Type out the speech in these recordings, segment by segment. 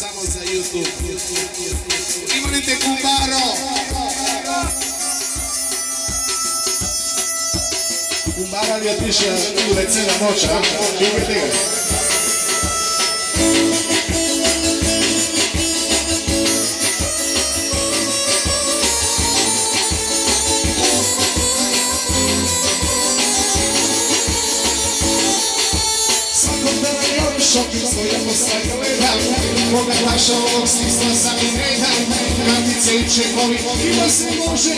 samo za YouTube. Imate Kumbaro. Kumbara li otišao u WC na noć, a? Čekajte ga. Šopim svoje posle gledam, koga naša ovog stisla sam i ne dam. Kartice i čekovi, ima se može,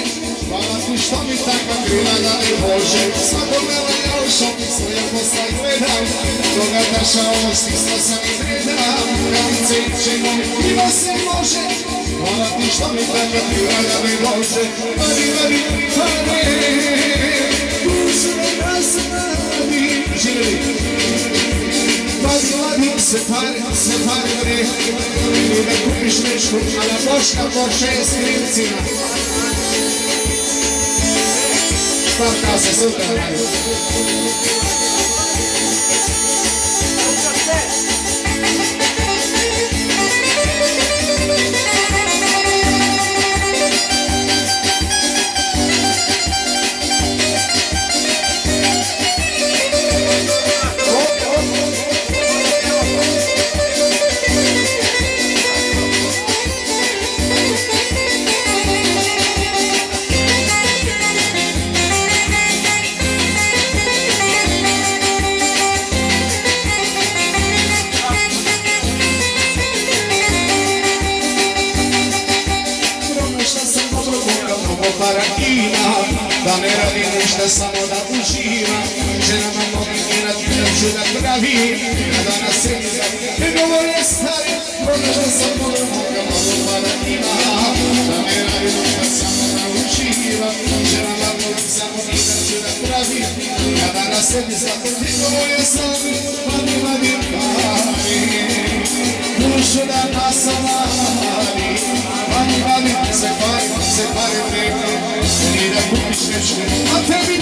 hvala ti što mi takva krila da ne može. Svakog dana ja u šopim svoje posle gledam, koga naša ovog stisla sam i ne dam. Kartice i čekovi, ima se može, hvala ti što mi takva krila da ne može. Mari, mari, pare, duže nas radi, živjeli. Mladi, se pare bre, i da kupiš nešto, a da Boška Porsche s krivcima. Stavka se sutra radi. Da ne radim ništa, samo da uživam. Ženama mogu mirati da ću da pravim. Kada na sredi ne govore stari, pronašao sam mogu paradigma. Da ne radim ništa, samo da uživam. Ženama mogu samo i da ću da pravim. Kada na sredi ne govore stari, paradigma. Dušu da nasavari, paradigma. Se pare preko, i da kupiš nešto, a tebi